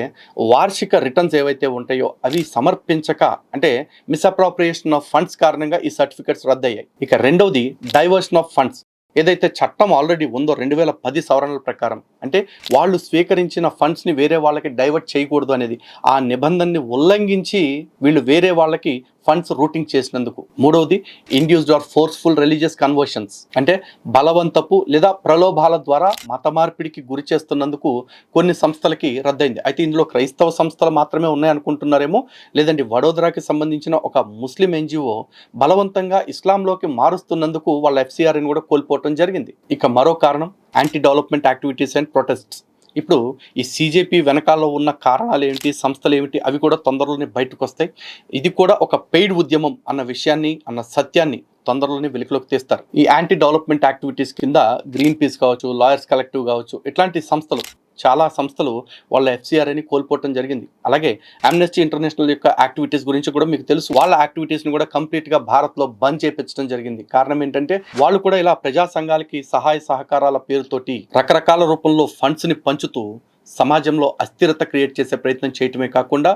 వార్షిక రిటర్న్స్ ఏవైతే ఉంటాయో అవి సమర్పించక, అంటే మిస్అప్రాప్రియేషన్ ఆఫ్ ఫండ్స్ కారణంగా ఈ సర్టిఫికెట్స్ రద్దయ్యాయి. ఇక రెండవది డైవర్షన్ ఆఫ్ ఫండ్స్. ఏదైతే చట్టం ఆల్రెడీ ఉందో 2010 సవరణల ప్రకారం, అంటే వాళ్ళు స్వీకరించిన ఫండ్స్ని వేరే వాళ్ళకి డైవర్ట్ చేయకూడదు అనేది, ఆ నిబంధనని ఉల్లంఘించి వీళ్ళు వేరే వాళ్ళకి ఫండ్స్ రూటింగ్ చేసినందుకు. మూడవది induced or forceful religious conversions. అంటే బలవంతపు లేదా ప్రలోభాల ద్వారా మత మార్పిడికి గురి చేస్తున్నందుకు కొన్ని సంస్థలకి రద్దయింది. అయితే ఇందులో క్రైస్తవ సంస్థలు మాత్రమే ఉన్నాయనుకుంటున్నారేమో, లేదంటే వడోదరాకి సంబంధించిన ఒక ముస్లిం ఎన్జిఓ బలవంతంగా ఇస్లాంలోకి మారుస్తున్నందుకు వాళ్ళ ఎఫ్సిఆర్ని కూడా కోల్పోవటం జరిగింది. ఇక మరో కారణం anti development activities and protests. ఇప్పుడు ఈ సిజేపీ వెనకాల ఉన్న కారణాలు ఏమిటి, సంస్థలు ఏమిటి, అవి కూడా తొందరలోనే బయటకు వస్తాయి. ఇది కూడా ఒక పెయిడ్ ఉద్యమం అన్న విషయాన్ని, అన్న సత్యాన్ని తొందరలోనే వెలుగులోకి తీస్తారు. ఈ యాంటీ డెవలప్మెంట్ యాక్టివిటీస్ కింద గ్రీన్ పీస్ కావచ్చు, లాయర్స్ కలెక్టివ్ కావచ్చు, ఇట్లాంటి సంస్థలు, చాలా సంస్థలు వాళ్ళ ఎఫ్సిఆర్ఏని కోల్పోవటం జరిగింది. అలాగే ఆమ్నెస్టీ ఇంటర్నేషనల్ యొక్క యాక్టివిటీస్ గురించి కూడా మీకు తెలుసు. వాళ్ళ యాక్టివిటీస్ని కూడా కంప్లీట్గా భారత్లో బంద్ చేయించడం జరిగింది. కారణం ఏంటంటే వాళ్ళు కూడా ఇలా ప్రజా సంఘాలకి సహాయ సహకారాల పేరుతోటి రకరకాల రూపంలో ఫండ్స్ని పంచుతూ సమాజంలో అస్థిరత క్రియేట్ చేసే ప్రయత్నం చేయటమే కాకుండా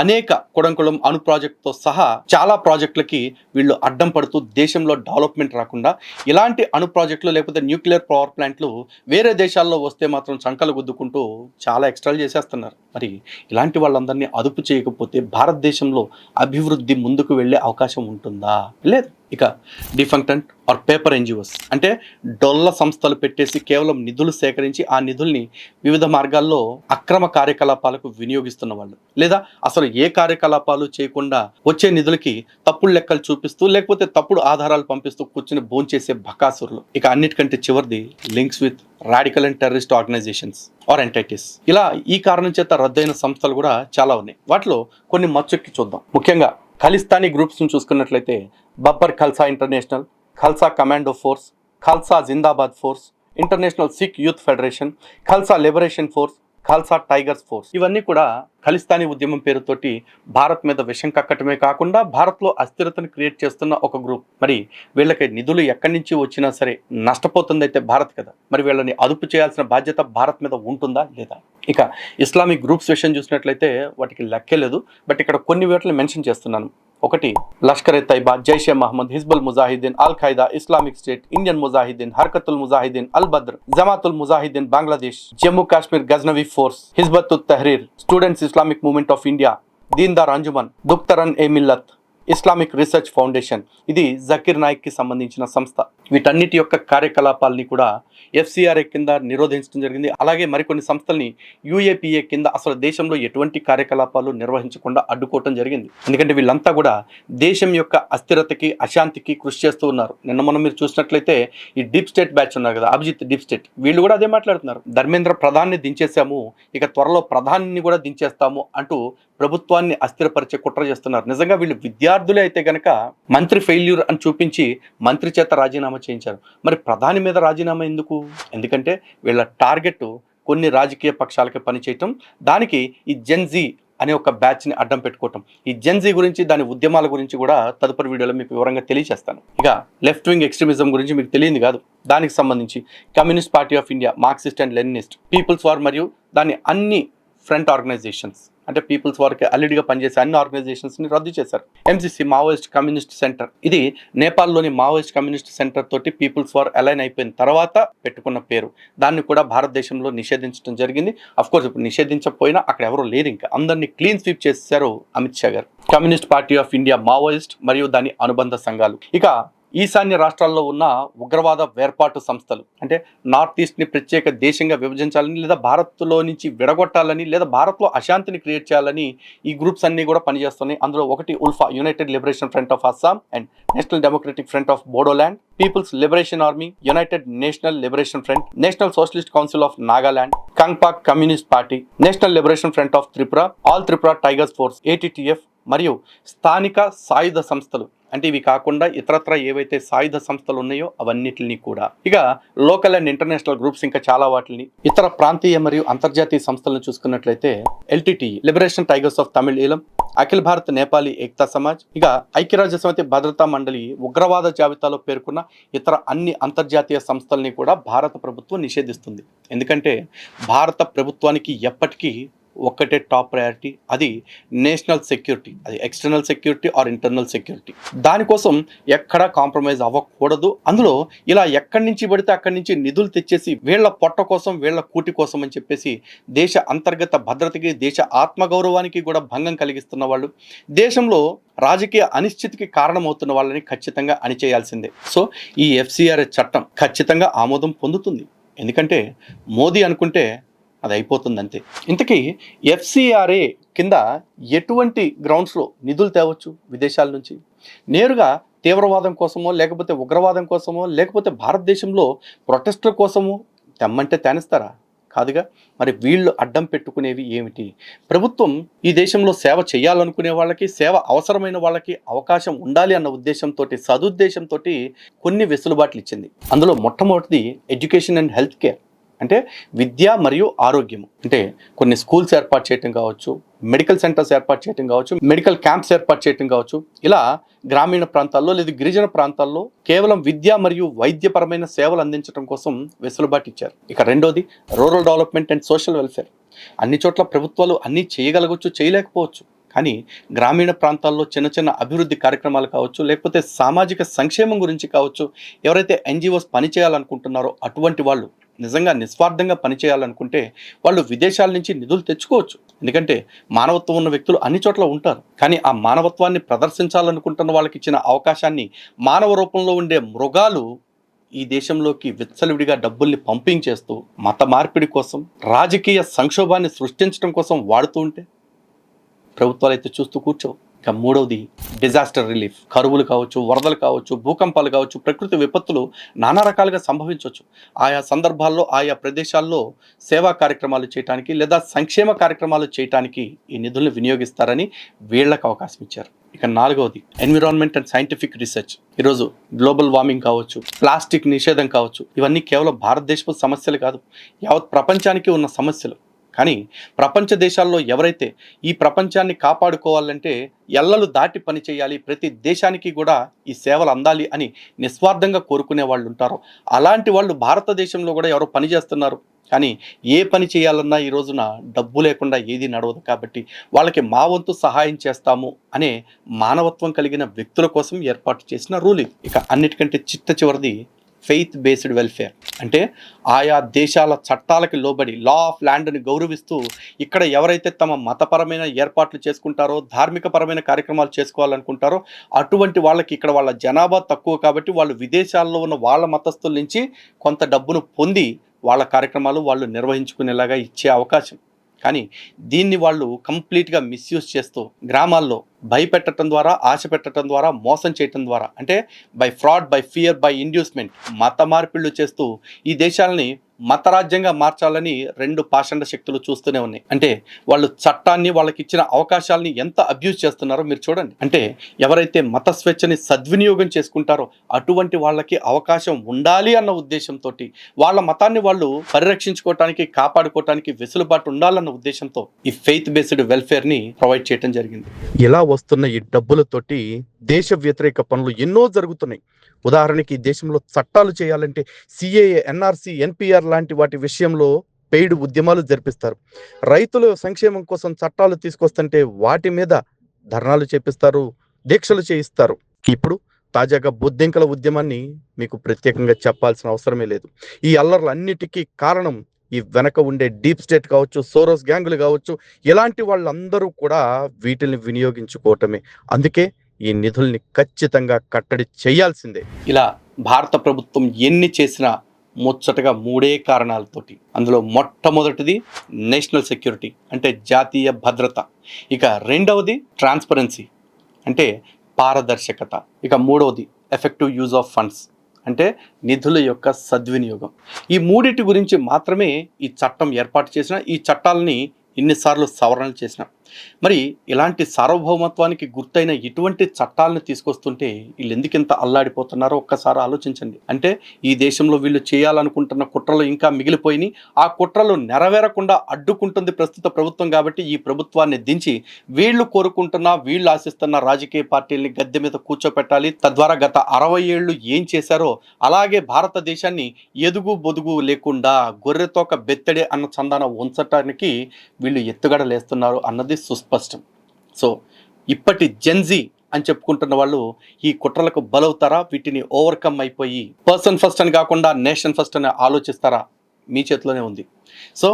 అనేక కొడంకుళం అణు ప్రాజెక్టుతో సహా చాలా ప్రాజెక్టులకి వీళ్ళు అడ్డం పడుతూ దేశంలో డెవలప్మెంట్ రాకుండా, ఇలాంటి అణు ప్రాజెక్టులు లేకపోతే న్యూక్లియర్ పవర్ ప్లాంట్లు వేరే దేశాల్లో వస్తే మాత్రం చంకలు గుద్దుకుంటూ చాలా ఎక్స్ట్రాలు చేసేస్తున్నారు. మరి ఇలాంటి వాళ్ళందరినీ అదుపు చేయకపోతే భారతదేశంలో అభివృద్ధి ముందుకు వెళ్ళే అవకాశం ఉంటుందా? లేదు. ఇక డిఫంక్టెంట్ ఆర్ పేపర్ ఎన్జిఓస్, అంటే డొల్ల సంస్థలు పెట్టేసి కేవలం నిధులు సేకరించి ఆ నిధుల్ని వివిధ మార్గాల్లో అక్రమ కార్యకలాపాలకు వినియోగిస్తున్న వాళ్ళు, లేదా అసలు ఏ కార్యకలాపాలు చేయకుండా వచ్చే నిధులకి తప్పుడు లెక్కలు చూపిస్తూ లేకపోతే తప్పుడు ఆధారాలు పంపిస్తూ కూర్చుని భోంచేసే బకాసురులు. ఇక అన్నిటికంటే చివరిది links with radical and terrorist organisations or entities. ఇలా ఈ కారణం చేత రద్దయిన సంస్థలు కూడా చాలా ఉన్నాయి. వాటిలో కొన్ని మచ్చెక్కి చూద్దాం. ముఖ్యంగా ఖలిస్తానీ గ్రూప్స్ని చూసుకున్నట్లయితే Babbar Khalsa international, Khalsa commando force, Khalsa Zindabad force, international Sikh youth federation, Khalsa liberation force, Khalsa tigers force, ఇవన్నీ కూడా ఖలిస్తానీ ఉద్యమం పేరుతోటి భారత్ మీద విషం కక్కటమే కాకుండా భారత్లో అస్థిరతను క్రియేట్ చేస్తున్న ఒక గ్రూప్. మరి వీళ్ళకి నిధులు ఎక్కడి నుంచి వచ్చినా సరే నష్టపోతుంది అయితే భారత్ కదా. మరి వీళ్ళని అదుపు చేయాల్సిన బాధ్యత భారత్ మీద ఉంటుందా లేదా? ఇక ఇస్లామిక్ గ్రూప్స్ విషయం చూసినట్లయితే వాటికి లెక్కే లేదు. బట్ ఇక్కడ కొన్ని వీటిని మెన్షన్ చేస్తున్నాను. ఒకటి Lashkar e Taiba, Jaishe Mohammed, Hizbul Mujahideen, al Qaeda, Islamic State, Indian Mujahideen, Harkatul Mujahideen, Al Badr, Jamaatul Mujahideen Bangladesh, Jammu Kashmir Ghaznavi force, Hizb ut Tahrir, students Islamic movement of India, Deendar Anjuman, Dukhtaran e Millat, Islamic research foundation, ఇది జకీర్ నాయక్కి సంబంధించిన సంస్థ. వీటన్నిటి యొక్క కార్యకలాపాలని కూడా ఎఫ్సిఆర్ఏ కింద నిరోధించడం జరిగింది. అలాగే మరికొన్ని సంస్థల్ని యూఏపీఏ కింద అసలు దేశంలో ఎటువంటి కార్యకలాపాలు నిర్వహించకుండా అడ్డుకోవటం జరిగింది. ఎందుకంటే వీళ్ళంతా కూడా దేశం యొక్క అస్థిరతకి, అశాంతికి కృషి చేస్తూ ఉన్నారు. నిన్న మనం మీరు చూసినట్లయితే ఈ డీప్ స్టేట్ బ్యాచ్ ఉన్నారు కదా, అభిజిత్ డీప్ స్టేట్, వీళ్ళు కూడా అదే మాట్లాడుతున్నారు. ధర్మేంద్ర ప్రధాన్ని దించేశాము, ఇక త్వరలో ప్రధానిని కూడా దించేస్తాము అంటూ ప్రభుత్వాన్ని అస్థిరపరిచే కుట్ర చేస్తున్నారు. నిజంగా వీళ్ళు విద్యార్థులే అయితే గనక మంత్రి ఫెయిల్యూర్ అని చూపించి మంత్రి చేత రాజీనామా చేయించారు. మరి ప్రధాని మీద రాజీనామా ఎందుకు? ఎందుకంటే వీళ్ళ టార్గెట్ కొన్ని రాజకీయ పక్షాలకి పనిచేయటం, దానికి ఈ జెన్జీ అనే ఒక బ్యాచ్ని అడ్డం పెట్టుకోవటం. ఈ జెన్జీ గురించి, దాని ఉద్యమాల గురించి కూడా తదుపరి వీడియోలో మీకు వివరంగా తెలియజేస్తాను. ఇక లెఫ్ట్ వింగ్ ఎక్స్ట్రీమిజం గురించి మీకు తెలియదు కాదు, దానికి సంబంధించి Communist Party of India, Marxist and Leninist, people's war మరియు దాని అన్ని ఫ్రంట్ ఆర్గనైజేషన్స్, అంటే పీపుల్స్ వార్కి అల్లిడిగా పనిచేసే అన్ని ఆర్గనైజేషన్స్ని రద్దు చేశారు. ఎంసీసీ, మావోయిస్ట్ కమ్యూనిస్ట్ సెంటర్, ఇది నేపాల్లోని మావోయిస్ట్ కమ్యూనిస్ట్ సెంటర్ తోటి పీపుల్స్ వార్ అలైన్ అయిపోయిన తర్వాత పెట్టుకున్న పేరు. దాన్ని కూడా భారతదేశంలో నిషేధించడం జరిగింది. అఫ్కోర్స్ ఇప్పుడు నిషేధించకపోయినా అక్కడ ఎవరు లేరు, ఇంకా అందరినీ క్లీన్ స్వీప్ చేశారు అమిత్ షా గారు. Communist Party of India, Maoist మరియు దాని అనుబంధ సంఘాలు. ఇక ఈశాన్య రాష్ట్రాల్లో ఉన్న ఉగ్రవాద వేర్పాటు సంస్థలు, అంటే నార్త్ ఈస్ట్ని ప్రత్యేక దేశంగా విభజించాలని, లేదా భారత్లో నుంచి విడగొట్టాలని, లేదా భారత్లో అశాంతిని క్రియేట్ చేయాలని ఈ గ్రూప్స్ అన్నీ కూడా పనిచేస్తున్నాయి. అందులో ఒకటి ULFA, united liberation front of Assam and national democratic front of Bodoland, people's liberation army, united national liberation front, national socialist council of Nagaland, Kangleipak communist party, national liberation front of Tripura, all Tripura tigers force ATTF, మరియు స్థానిక సాయుధ సంస్థలు. అంటే ఇవి కాకుండా ఇతరత్ర ఏవైతే సాయుధ సంస్థలు ఉన్నాయో అవన్నిటిని కూడా, ఇక లోకల్ అండ్ ఇంటర్నేషనల్ గ్రూప్స్, ఇంకా చాలా వాటిని, ఇతర ప్రాంతీయ మరియు అంతర్జాతీయ సంస్థలను చూసుకున్నట్లయితే ఎల్టీటీ, లిబరేషన్ టైగర్స్ ఆఫ్ తమిళ ఈలం, అఖిల్ భారత్ నేపాలీ ఏక్తా సమాజ్, ఇక ఐక్యరాజ్య సమితి భద్రతా మండలి ఉగ్రవాద జాబితాలో పేర్కొన్న ఇతర అన్ని అంతర్జాతీయ సంస్థల్ని కూడా భారత ప్రభుత్వం నిషేధిస్తుంది. ఎందుకంటే భారత ప్రభుత్వానికి ఎప్పటికీ ఒక్కటే టాప్ ప్రయారిటీ, అది నేషనల్ సెక్యూరిటీ, అది external security or internal security. దానికోసం ఎక్కడా కాంప్రమైజ్ అవ్వకూడదు. అందులో ఇలా ఎక్కడి నుంచి పడితే అక్కడి నుంచి నిధులు తెచ్చేసి వీళ్ళ పొట్ట కోసం, వీళ్ళ కూటి కోసం అని చెప్పేసి దేశ అంతర్గత భద్రతకి, దేశ ఆత్మగౌరవానికి కూడా భంగం కలిగిస్తున్న వాళ్ళు, దేశంలో రాజకీయ అనిశ్చితికి కారణమవుతున్న వాళ్ళని ఖచ్చితంగా అణిచేయాల్సిందే. సో ఈ ఎఫ్సిఆర్ఏ చట్టం ఖచ్చితంగా ఆమోదం పొందుతుంది. ఎందుకంటే మోదీ అనుకుంటే అది అయిపోతుంది అంతే. ఇంతకీ ఎఫ్సిఆర్ఏ కింద ఎటువంటి గ్రౌండ్స్లో నిధులు తేవచ్చు విదేశాల నుంచి? నేరుగా తీవ్రవాదం కోసమో, లేకపోతే ఉగ్రవాదం కోసమో, లేకపోతే భారతదేశంలో ప్రొటెస్టుల కోసమో తెమ్మంటే తేనిస్తారా? కాదుగా. మరి వీళ్ళు అడ్డం పెట్టుకునేవి ఏమిటి? ప్రభుత్వం ఈ దేశంలో సేవ చేయాలనుకునే వాళ్ళకి, సేవ అవసరమైన వాళ్ళకి అవకాశం ఉండాలి అన్న ఉద్దేశంతో, సదుద్దేశంతో కొన్ని వెసులుబాట్లు ఇచ్చింది. అందులో మొట్టమొదటిది ఎడ్యుకేషన్ అండ్ హెల్త్ కేర్, అంటే విద్య మరియు ఆరోగ్యము. అంటే కొన్ని స్కూల్స్ ఏర్పాటు చేయటం కావచ్చు, మెడికల్ సెంటర్స్ ఏర్పాటు చేయటం కావచ్చు, మెడికల్ క్యాంప్స్ ఏర్పాటు చేయటం కావచ్చు. ఇలా గ్రామీణ ప్రాంతాల్లో లేదా గిరిజన ప్రాంతాల్లో కేవలం విద్య మరియు వైద్యపరమైన సేవలు అందించడం కోసం వెసులుబాటు ఇచ్చారు. ఇక రెండోది rural development and social welfare. అన్ని చోట్ల ప్రభుత్వాలు అన్నీ చేయగలగవచ్చు, చేయలేకపోవచ్చు. కానీ గ్రామీణ ప్రాంతాల్లో చిన్న చిన్న అభివృద్ధి కార్యక్రమాలు కావచ్చు, లేకపోతే సామాజిక సంక్షేమం గురించి కావచ్చు, ఎవరైతే ఎన్జిఓస్ పనిచేయాలనుకుంటున్నారో అటువంటి వాళ్ళు నిజంగా నిస్వార్థంగా పనిచేయాలనుకుంటే వాళ్ళు విదేశాల నుంచి నిధులు తెచ్చుకోవచ్చు. ఎందుకంటే మానవత్వం ఉన్న వ్యక్తులు అన్ని చోట్ల ఉంటారు. కానీ ఆ మానవత్వాన్ని ప్రదర్శించాలనుకుంటున్న వాళ్ళకి ఇచ్చిన అవకాశాన్ని మానవ రూపంలో ఉండే మృగాలు ఈ దేశంలోకి విచ్చలవిడిగా డబ్బుల్ని పంపింగ్ చేస్తూ మత మార్పిడి కోసం, రాజకీయ సంక్షోభాన్ని సృష్టించడం కోసం వాడుతూ ఉంటే ప్రభుత్వాలు అయితే చూస్తూ కూర్చోవు. ఇక మూడవది డిజాస్టర్ రిలీఫ్. కరువులు కావచ్చు, వరదలు కావచ్చు, భూకంపాలు కావచ్చు, ప్రకృతి విపత్తులు నానా రకాలుగా సంభవించవచ్చు. ఆయా సందర్భాల్లో ఆయా ప్రదేశాల్లో సేవా కార్యక్రమాలు చేయడానికి లేదా సంక్షేమ కార్యక్రమాలు చేయడానికి ఈ నిధులను వినియోగిస్తారని వీళ్ళకి అవకాశం ఇచ్చారు. ఇక నాలుగవది ఎన్విరాన్మెంట్ అండ్ సైంటిఫిక్ రీసెర్చ్. ఈరోజు గ్లోబల్ వార్మింగ్ కావచ్చు, ప్లాస్టిక్ నిషేధం కావచ్చు, ఇవన్నీ కేవలం భారతదేశపు సమస్యలు కాదు, యావత్ ప్రపంచానికి ఉన్న సమస్యలు. కానీ ప్రపంచ దేశాల్లో ఎవరైతే ఈ ప్రపంచాన్ని కాపాడుకోవాలంటే ఎల్లలు దాటి పని చేయాలి, ప్రతి దేశానికి కూడా ఈ సేవలు అందాలి అని నిస్వార్థంగా కోరుకునే వాళ్ళు ఉంటారో అలాంటి వాళ్ళు భారతదేశంలో కూడా ఎవరో పని చేస్తున్నారు. కానీ ఏ పని చేయాలన్నా ఈ రోజున డబ్బు లేకుండా ఏది నడవదు. కాబట్టి వాళ్ళకి మా వంతు సహాయం చేస్తాము అనే మానవత్వం కలిగిన వ్యక్తుల కోసం ఏర్పాటు చేసిన రూల్ ఇది. ఇక అన్నిటికంటే చిట్ట చివరిది ఫెయిత్ బేస్డ్ వెల్ఫేర్. అంటే ఆయా దేశాల చట్టాలకి లోబడి లా ఆఫ్ ల్యాండ్ని గౌరవిస్తూ ఇక్కడ ఎవరైతే తమ మతపరమైన ఏర్పాట్లు చేసుకుంటారో, ధార్మికపరమైన కార్యక్రమాలు చేసుకోవాలనుకుంటారో అటువంటి వాళ్ళకి ఇక్కడ వాళ్ళ జనాభా తక్కువ కాబట్టి వాళ్ళు విదేశాల్లో ఉన్న వాళ్ళ మతస్థుల నుంచి కొంత డబ్బును పొంది వాళ్ళ కార్యక్రమాలు వాళ్ళు నిర్వహించుకునేలాగా ఇచ్చే అవకాశం. కానీ దీన్ని వాళ్ళు కంప్లీట్గా మిస్యూజ్ చేస్తూ గ్రామాల్లో భయపెట్టడం ద్వారా, ఆశ పెట్టడం ద్వారా, మోసం చేయటం ద్వారా, అంటే by fraud, by fear, by inducement మత మార్పిళ్ళు చేస్తూ ఈ దేశాలని మతరాజ్యంగా మార్చాలని రెండు పాషండ శక్తులు చూస్తూనే ఉన్నాయి. అంటే వాళ్ళు చట్టాన్ని, వాళ్ళకి ఇచ్చిన అవకాశాలని ఎంత అబ్యూజ్ చేస్తున్నారో మీరు చూడండి. అంటే ఎవరైతే మత స్వేచ్ఛని సద్వినియోగం చేసుకుంటారో అటువంటి వాళ్ళకి అవకాశం ఉండాలి అన్న ఉద్దేశంతో, వాళ్ళ మతాన్ని వాళ్ళు పరిరక్షించుకోవటానికి, కాపాడుకోవటానికి వెసులుబాటు ఉండాలన్న ఉద్దేశంతో ఈ ఫెయిత్ బేస్డ్ వెల్ఫేర్ని ప్రొవైడ్ చేయడం జరిగింది. ఇలా వస్తున్న ఈ డబ్బులతోటి దేశ వ్యతిరేక పనులు ఎన్నో జరుగుతున్నాయి. ఉదాహరణకి దేశంలో చట్టాలు చేయాలంటే సిఏఏ, ఎన్ఆర్సి, ఎన్పిఆర్ లాంటి వాటి విషయంలో పెయిడ్ ఉద్యమాలు జరిపిస్తారు. రైతుల సంక్షేమం కోసం చట్టాలు తీసుకొస్తుంటే వాటి మీద ధర్నాలు చేపిస్తారు, దీక్షలు చేయిస్తారు. ఇప్పుడు తాజాగా బొద్దింకల ఉద్యమాన్ని మీకు ప్రత్యేకంగా చెప్పాల్సిన అవసరమే లేదు. ఈ అల్లర్లన్నిటికీ కారణం ఈ వెనక ఉండే డీప్ స్టేట్ కావచ్చు, సోరోస్ గ్యాంగులు కావచ్చు, ఇలాంటి వాళ్ళందరూ కూడా వీటిని వినియోగించుకోవటమే. అందుకే ఈ నిధుల్ని ఖచ్చితంగా కట్టడి చేయాల్సిందే. ఇలా భారత ప్రభుత్వం ఎన్ని చేసినా ముచ్చటగా మూడే కారణాలతోటి. అందులో మొట్టమొదటిది నేషనల్ సెక్యూరిటీ, అంటే జాతీయ భద్రత. ఇక రెండవది ట్రాన్స్పరెన్సీ, అంటే పారదర్శకత. ఇక మూడవది ఎఫెక్టివ్ యూజ్ ఆఫ్ ఫండ్స్, అంటే నిధుల యొక్క సద్వినియోగం. ఈ మూడిటి గురించి మాత్రమే ఈ చట్టం ఏర్పాటు చేసిన, ఈ చట్టాలని ఇన్నిసార్లు సవరణలు చేసిన. మరి ఇలాంటి సార్వభౌమత్వానికి గుర్తైన ఇటువంటి చట్టాలను తీసుకొస్తుంటే వీళ్ళు ఎందుకు ఇంత అల్లాడిపోతున్నారో ఒక్కసారి ఆలోచించండి. అంటే ఈ దేశంలో వీళ్ళు చేయాలనుకుంటున్న కుట్రలు ఇంకా మిగిలిపోయినాయి. ఆ కుట్రలు నెరవేరకుండా అడ్డుకుంటుంది ప్రస్తుత ప్రభుత్వం. కాబట్టి ఈ ప్రభుత్వాన్ని దించి వీళ్ళు కోరుకుంటున్న, వీళ్ళు ఆశిస్తున్న రాజకీయ పార్టీల్ని గద్దె మీద కూర్చోపెట్టాలి. తద్వారా గత 60 ఏళ్ళు ఏం చేశారో అలాగే భారతదేశాన్ని ఎదుగు బొదుగు లేకుండా గొర్రెతోక బెత్తడే అన్న చందాన ఉంచటానికి వీళ్ళు ఎత్తుగడలేస్తున్నారు అన్నది సుస్పష్టం. సో ఇప్పటి జెన్జీ అని చెప్పుకుంటున్న వాళ్ళు ఈ కుట్రలకు బలవుతారా, వీటిని ఓవర్కమ్ అయిపోయి పర్సన్ ఫస్ట్ అని కాకుండా నేషన్ ఫస్ట్ అని ఆలోచిస్తారా? మీ చేతిలోనే ఉంది. సో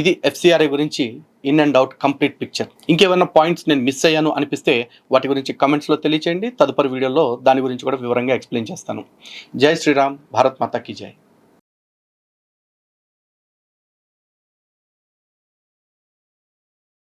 ఇది ఎఫ్సిఆర్ఏ గురించి in and out complete picture. ఇంకేమైనా పాయింట్స్ నేను మిస్ అయ్యాను అనిపిస్తే వాటి గురించి కమెంట్స్లో తెలియచేయండి. తదుపరి వీడియోలో దాని గురించి కూడా వివరంగా ఎక్స్ప్లెయిన్ చేస్తాను. జై శ్రీరామ్, భారత్ మాతా కీ జై.